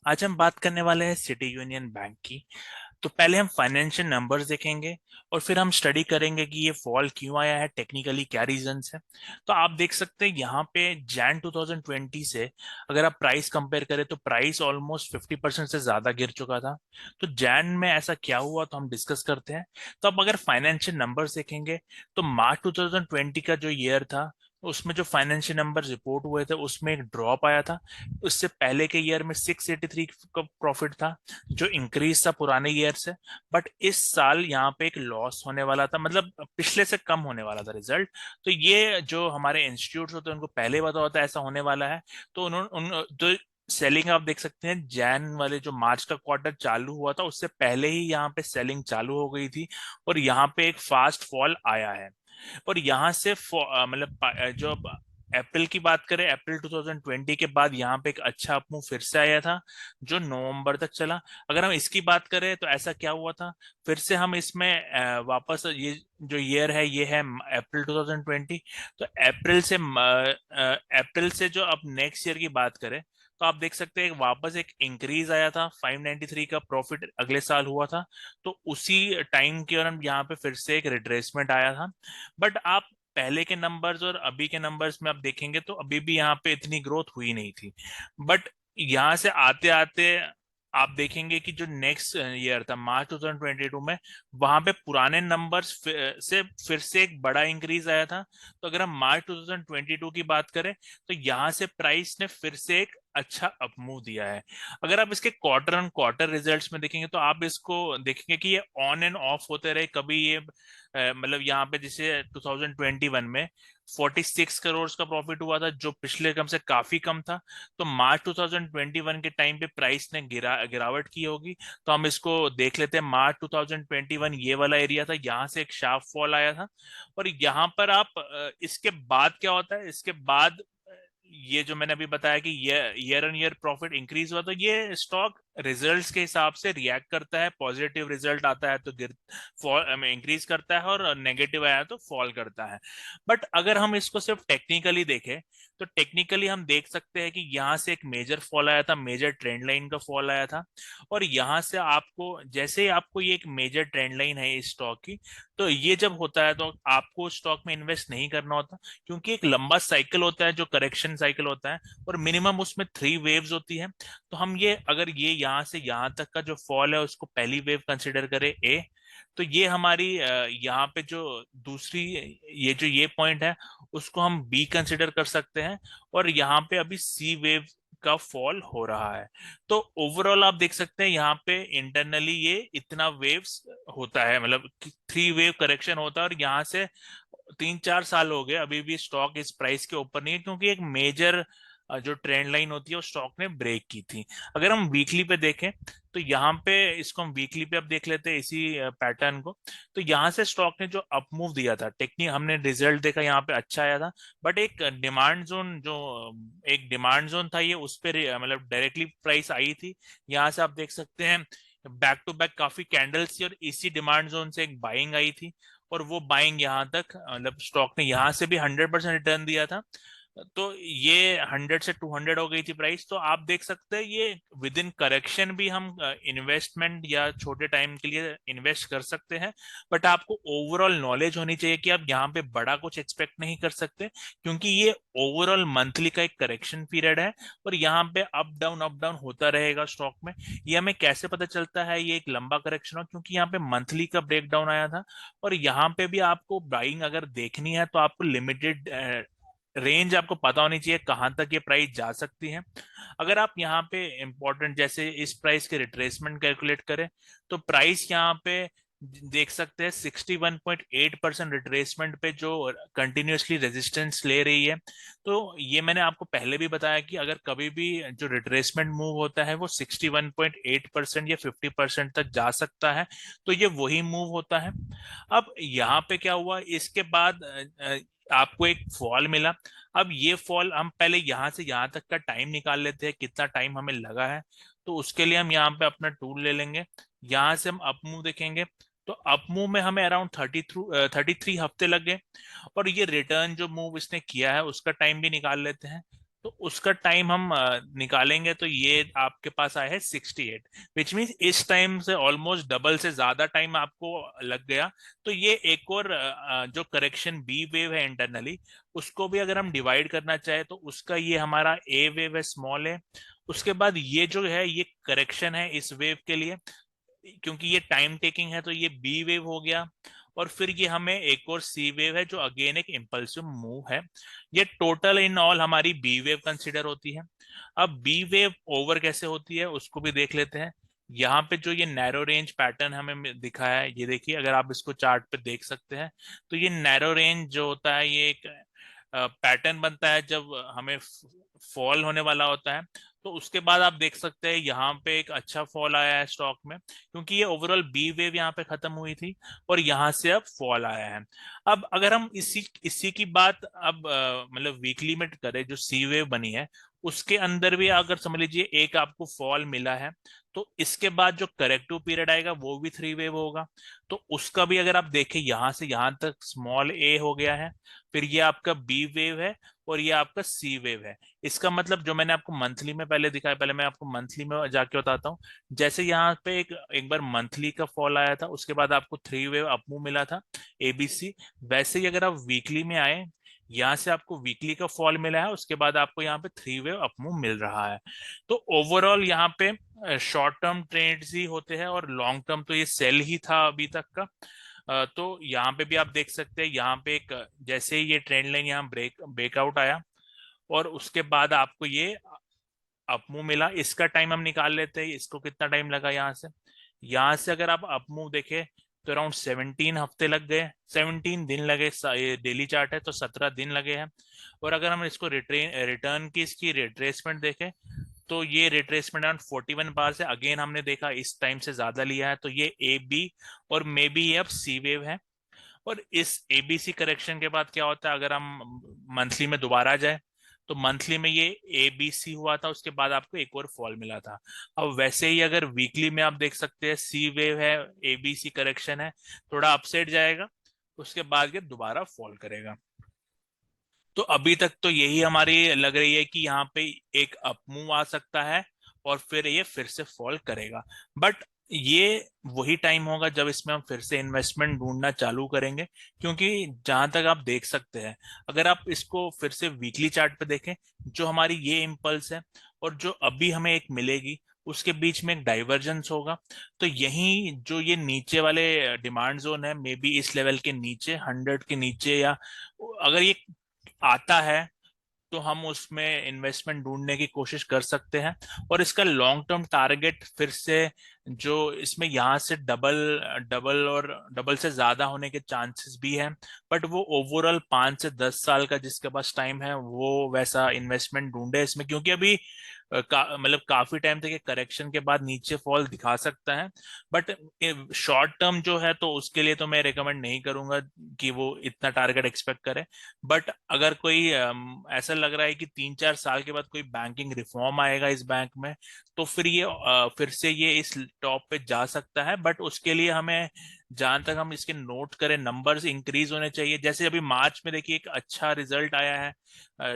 आज हम बात करने वाले हैं सिटी यूनियन बैंक की। तो पहले हम फाइनेंशियल नंबर्स देखेंगे और फिर हम स्टडी करेंगे कि ये फॉल क्यों आया है, टेक्निकली क्या रीजंस है। तो आप देख सकते हैं यहाँ पे जैन 2020 से अगर आप प्राइस कंपेयर करें तो प्राइस ऑलमोस्ट 50% से ज्यादा गिर चुका था। तो जैन में ऐसा क्या हुआ तो हम डिस्कस करते हैं। तो अब अगर फाइनेंशियल नंबर्स देखेंगे तो मार्च 2020 का जो ईयर था उसमें जो फाइनेंशियल नंबर रिपोर्ट हुए थे उसमें एक ड्रॉप आया था। उससे पहले के ईयर में 683 का प्रॉफिट था, जो इंक्रीज था पुराने ईयर से। बट इस साल यहाँ पे एक लॉस होने वाला था, मतलब पिछले से कम होने वाला था रिजल्ट। तो ये जो हमारे इंस्टीट्यूट होते हैं उनको पहले पता होता है ऐसा होने वाला है। तो उन्होंने उन जो सेलिंग आप देख सकते हैं, जैन वाले जो मार्च का क्वार्टर चालू हुआ था उससे पहले ही यहाँ पे सेलिंग चालू हो गई थी। और यहाँ पे एक फास्ट फॉल आया है। और यहाँ से मतलब जो अप्रैल की बात करें, अप्रैल 2020 के बाद यहाँ पे एक अच्छा अपमूव फिर से आया था जो नवंबर तक चला। अगर हम इसकी बात करें तो ऐसा क्या हुआ था, फिर से हम इसमें वापस ये जो ईयर है ये है अप्रैल 2020। तो अप्रैल से जो अब नेक्स्ट ईयर की बात करें तो आप देख सकते हैं वापस एक इंक्रीज आया था, 593 का प्रॉफिट अगले साल हुआ था। तो उसी टाइम के दौरान यहाँ पे फिर से एक रिट्रेसमेंट आया था। बट आप पहले के नंबर्स और अभी के नंबर्स में आप देखेंगे तो अभी भी यहाँ पे इतनी ग्रोथ हुई नहीं थी। बट यहाँ से आते आते आप देखेंगे कि जो नेक्स्ट ईयर था मार्च 2022 में, वहां पे पुराने नंबर्स से फिर से एक बड़ा इंक्रीज आया था। तो अगर हम मार्च 2022 की बात करें तो यहाँ से प्राइस ने फिर से एक अच्छा अपमूव दिया है। अगर आप इसके क्वार्टर ऑन क्वार्टर रिजल्ट्स में देखेंगे तो आप इसको देखेंगे कि ये ऑन एंड ऑफ होते रहे। कभी ये मतलब यहाँ पे जैसे 2021 में 46 करोड़ का प्रॉफिट हुआ था जो पिछले कम से काफी कम था। तो मार्च 2021 के टाइम पे प्राइस ने गिरावट की होगी। तो हम इसको देख लेते हैं। मार्च 2021 ये वाला एरिया था, यहाँ से एक शार्प फॉल आया था। और यहाँ पर आप इसके बाद क्या होता है, इसके बाद ये जो मैंने अभी बताया कि ये year on year profit increase हुआ, तो ये स्टॉक रिजल्ट्स के हिसाब से रिएक्ट करता है। पॉजिटिव रिजल्ट आता है तो गिर फॉल इंक्रीज करता है, और नेगेटिव आया तो फॉल करता है। बट अगर हम इसको सिर्फ टेक्निकली देखें तो टेक्निकली हम देख सकते हैं कि यहाँ से एक मेजर फॉल आया था, मेजर ट्रेंड लाइन का फॉल आया था। और यहाँ से आपको जैसे ही आपको ये एक मेजर ट्रेंड लाइन है इस स्टॉक की, तो ये जब होता है तो आपको स्टॉक में इन्वेस्ट नहीं करना होता, क्योंकि एक लंबा साइकिल होता है जो करेक्शन साइकिल होता है, और मिनिमम उसमें 3 वेव्स होती है। तो हम ये अगर ये यहाँ से यहाँ तक का जो फॉल है उसको पहली वेव कंसिडर करें ए, तो ये हमारी यहाँ पे जो दूसरी ये जो ये पॉइंट है उसको हम बी कंसिडर कर सकते हैं। और यहाँ पे अभी सी वेव का फॉल हो रहा है। तो ओवरऑल आप देख सकते हैं यहाँ पे इंटरनली ये इतना वेव्स होता है, मतलब 3 वेव करेक्शन होता है। और यहाँ से 3-4 साल हो गए अभी भी स्टॉक इस प्राइस के ऊपर नहीं है, क्योंकि एक मेजर जो ट्रेंड लाइन होती है वो स्टॉक ने ब्रेक की थी। अगर हम वीकली पे देखें तो यहाँ पे इसको हम वीकली पे अब देख लेते हैं इसी पैटर्न को। तो यहाँ से स्टॉक ने जो अप मूव दिया था, टेक्निक हमने रिजल्ट देखा यहाँ पे अच्छा आया था। बट एक डिमांड जोन था ये उस पर मतलब डायरेक्टली प्राइस आई थी। यहाँ से आप देख सकते हैं बैक टू बैक काफी कैंडल्स थी और इसी डिमांड जोन से एक बाइंग आई थी। और वो बाइंग यहाँ तक मतलब स्टॉक ने यहाँ से भी 100% रिटर्न दिया था। तो ये 100 से 200 हो गई थी प्राइस। तो आप देख सकते हैं ये विद इन करेक्शन भी हम इन्वेस्टमेंट या छोटे टाइम के लिए इन्वेस्ट कर सकते हैं। बट आपको ओवरऑल नॉलेज होनी चाहिए कि आप यहाँ पे बड़ा कुछ एक्सपेक्ट नहीं कर सकते, क्योंकि ये ओवरऑल मंथली का एक करेक्शन पीरियड है। और यहाँ पे अप डाउन होता रहेगा स्टॉक में। ये हमें कैसे पता चलता है ये एक लंबा करेक्शन हो, क्योंकि यहाँ पे मंथली का ब्रेकडाउन आया था। और यहाँ पे भी आपको बाइंग अगर देखनी है तो आपको लिमिटेड रेंज आपको पता होनी चाहिए कहाँ तक ये प्राइस जा सकती है। अगर आप यहाँ पे इंपॉर्टेंट जैसे इस प्राइस के रिट्रेसमेंट कैलकुलेट करें तो प्राइस यहाँ पे देख सकते हैं 61.8% रिट्रेसमेंट पे जो कंटिन्यूअसली रेजिस्टेंस ले रही है। तो ये मैंने आपको पहले भी बताया कि अगर कभी भी जो रिट्रेसमेंट मूव होता है वो 61.8% या 50% तक जा सकता है। तो ये वही मूव होता है। अब यहाँ पे क्या हुआ इसके बाद आपको एक फॉल मिला। अब ये फॉल हम पहले यहाँ से यहाँ तक का टाइम निकाल लेते हैं, कितना टाइम हमें लगा है। तो उसके लिए हम यहाँ पे अपना टूल ले लेंगे। यहाँ से हम अप मूव देखेंगे तो अप मूव में हमें अराउंड 33 हफ्ते लग गए। और ये रिटर्न जो मूव इसने किया है उसका टाइम भी निकाल लेते हैं। तो उसका टाइम हम निकालेंगे तो ये आपके पास आया है 68, विच मीन्स इस टाइम से ऑलमोस्ट डबल से ज्यादा टाइम आपको लग गया। तो ये एक और जो करेक्शन बी वेव है इंटरनली, उसको भी अगर हम डिवाइड करना चाहे तो उसका ये हमारा ए वेव है, स्मॉल है। उसके बाद ये जो है ये करेक्शन है इस वेव के लिए, क्योंकि ये टाइम टेकिंग है तो ये बी वेव हो गया। और फिर ये हमें एक और सी वेव है जो अगेन एक इम्पल्सिव मूव है। ये टोटल इन ऑल हमारी बी वेव कंसिडर होती है। अब बी वेव ओवर कैसे होती है उसको भी देख लेते हैं। यहाँ पे जो ये नैरो रेंज पैटर्न हमें दिखा है, ये देखिए अगर आप इसको चार्ट पे देख सकते हैं, तो ये नैरो रेंज जो होता है ये एक पैटर्न बनता है जब हमें फॉल होने वाला होता है। तो उसके बाद आप देख सकते हैं यहाँ पे एक अच्छा फॉल आया है स्टॉक में, क्योंकि ये ओवरऑल बी वेव यहाँ पे खत्म हुई थी और यहाँ से अब फॉल आया है। अब अगर हम इसी इसी की बात अब मतलब वीकली में करें, जो सी वेव बनी है उसके अंदर भी अगर समझ लीजिए एक आपको फॉल मिला है, तो इसके बाद जो करेक्टिव पीरियड आएगा वो भी थ्री वेव होगा। तो उसका भी अगर आप देखें यहाँ से यहाँ तक स्मॉल ए हो गया है, फिर ये आपका बी वेव है और ये आपका सी वेव है। इसका मतलब जो मैंने आपको मंथली में पहले दिखाया, पहले मैं आपको मंथली में जाके बताता हूँ। जैसे यहाँ पे एक एक बार मंथली का फॉल आया था, उसके बाद आपको थ्री वेव अपमूव मिला था एबीसी, वैसे ही अगर आप वीकली में आए, यहाँ से आपको वीकली का फॉल मिला है, उसके बाद आपको यहाँ पे थ्री वेव अपमूव मिल रहा है। तो ओवरऑल यहाँ पे शॉर्ट टर्म ट्रेड्स ही होते हैं और लॉन्ग टर्म तो ये सेल ही था अभी तक का। तो यहाँ पे भी आप देख सकते हैं, यहाँ पे एक जैसे ही ये ट्रेंड लाइन यहाँ ब्रेकआउट आया और उसके बाद आपको ये अपमूव मिला। इसका टाइम हम निकाल लेते हैं, इसको कितना टाइम लगा यहाँ से अगर आप अपमूव देखें तो अराउंड 17 हफ्ते लग गए, 17 दिन लगे। ये डेली चार्ट है तो 17 दिन लगे हैं। और अगर हम इसको रिटर्न की इसकी रिट्रेसमेंट देखें, तो ये रिट्रेसमेंट अराउंड 41 बार से अगेन हमने देखा इस टाइम से ज्यादा लिया है, तो ये ए बी और मे बी ये अब सी वेव है। और इस एबीसी करेक्शन के बाद क्या होता है, अगर हम मंथली में दोबारा जाए तो मंथली में ये ए बी सी हुआ था, उसके बाद आपको एक और फॉल मिला था। अब वैसे ही अगर वीकली में आप देख सकते हैं सी वेव है, ए बी सी करेक्शन है, थोड़ा अपसाइड जाएगा, उसके बाद ये दोबारा फॉल करेगा। तो अभी तक तो यही हमारी लग रही है कि यहाँ पे एक अपमूव आ सकता है और फिर ये फिर से फॉल करेगा। बट ये वही टाइम होगा जब इसमें हम फिर से इन्वेस्टमेंट ढूंढना चालू करेंगे, क्योंकि जहां तक आप देख सकते हैं, अगर आप इसको फिर से वीकली चार्ट पे देखें, जो हमारी ये इम्पल्स है और जो अभी हमें एक मिलेगी उसके बीच में एक डाइवर्जेंस होगा। तो यही जो ये नीचे वाले डिमांड जोन है, मे बी इस लेवल के नीचे 100 के नीचे, या अगर ये आता है तो हम उसमें इन्वेस्टमेंट ढूंढने की कोशिश कर सकते हैं। और इसका लॉन्ग टर्म टारगेट फिर से जो इसमें यहाँ से डबल डबल और डबल से ज्यादा होने के चांसेस भी हैं। बट वो ओवरऑल 5 से 10 साल का जिसके पास टाइम है वो वैसा इन्वेस्टमेंट ढूंढे इसमें, क्योंकि अभी मतलब काफी टाइम तक करेक्शन के बाद नीचे फॉल दिखा सकता है। बट शॉर्ट टर्म जो है तो उसके लिए तो मैं रिकमेंड नहीं करूंगा कि वो इतना टारगेट एक्सपेक्ट करे। बट अगर कोई ऐसा लग रहा है कि 3-4 साल के बाद कोई बैंकिंग रिफॉर्म आएगा इस बैंक में, तो फिर ये फिर से ये इस टॉप पे जा सकता है। बट उसके लिए हमें जहां तक हम इसके नोट करें नंबर्स इंक्रीज होने चाहिए। जैसे अभी मार्च में देखिए एक अच्छा रिजल्ट आया है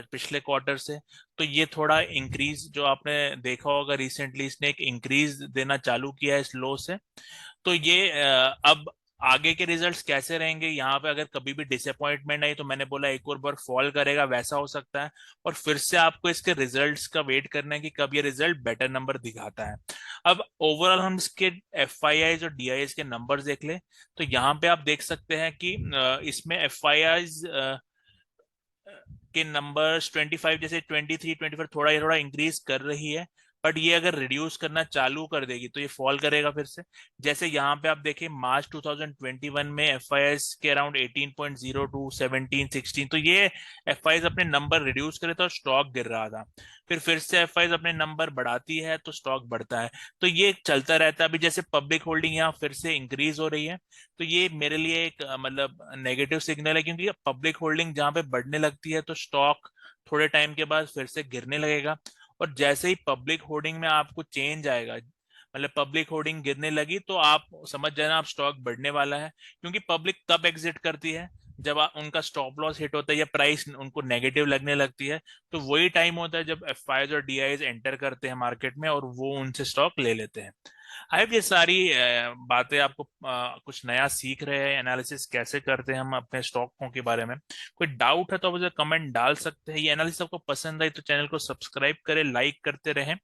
पिछले क्वार्टर से, तो ये थोड़ा इंक्रीज जो आपने देखा होगा रिसेंटली, इसने एक इंक्रीज देना चालू किया है इस लो से। तो ये अब आगे के रिजल्ट्स कैसे रहेंगे, यहाँ पे अगर कभी भी डिसअपॉइंटमेंट आई तो मैंने बोला एक और बार फॉल करेगा, वैसा हो सकता है। और फिर से आपको इसके रिजल्ट्स का वेट करना है कि कब ये रिजल्ट बेटर नंबर दिखाता है। अब ओवरऑल हम इसके एफ आई आईज और डी आई एस के नंबर्स देख ले, तो यहाँ पे आप देख सकते हैं कि इसमें एफ आई आईज के नंबर्स 25 जैसे 23 24 थोड़ा थोड़ा इंक्रीज कर रही है। बट ये अगर रिड्यूस करना चालू कर देगी तो ये फॉल करेगा फिर से। जैसे यहाँ पे आप देखें मार्च 2021 में एफ आई एस के अराउंड 18.02 17 16, तो ये एफ आई एस अपने नंबर रिड्यूस करे तो स्टॉक गिर रहा था। फिर से एफ आई एस अपने नंबर बढ़ाती है तो स्टॉक बढ़ता है। तो ये चलता रहता है। अभी जैसे पब्लिक होल्डिंग यहाँ फिर से इंक्रीज हो रही है, तो ये मेरे लिए एक मतलब नेगेटिव सिग्नल है, क्योंकि पब्लिक होल्डिंग जहां पे बढ़ने लगती है तो स्टॉक थोड़े टाइम के बाद फिर से गिरने लगेगा। और जैसे ही पब्लिक होल्डिंग में आपको चेंज आएगा, मतलब पब्लिक होल्डिंग गिरने लगी, तो आप समझ जाना आप स्टॉक बढ़ने वाला है। क्योंकि पब्लिक तब एग्जिट करती है जब उनका स्टॉप लॉस हिट होता है या प्राइस उनको नेगेटिव लगने लगती है, तो वही टाइम होता है जब एफआईज और डीआईज एंटर करते हैं मार्केट में और वो उनसे स्टॉक ले लेते हैं। आई होप ये सारी बातें आपको कुछ नया सीख रहे हैं, एनालिसिस कैसे करते हैं हम अपने स्टॉकों के बारे में। कोई डाउट है तो मुझे कमेंट डाल सकते हैं। ये एनालिसिस आपको पसंद आई तो चैनल को सब्सक्राइब करें, लाइक करते रहें।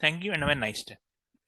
Thank you and have a nice day.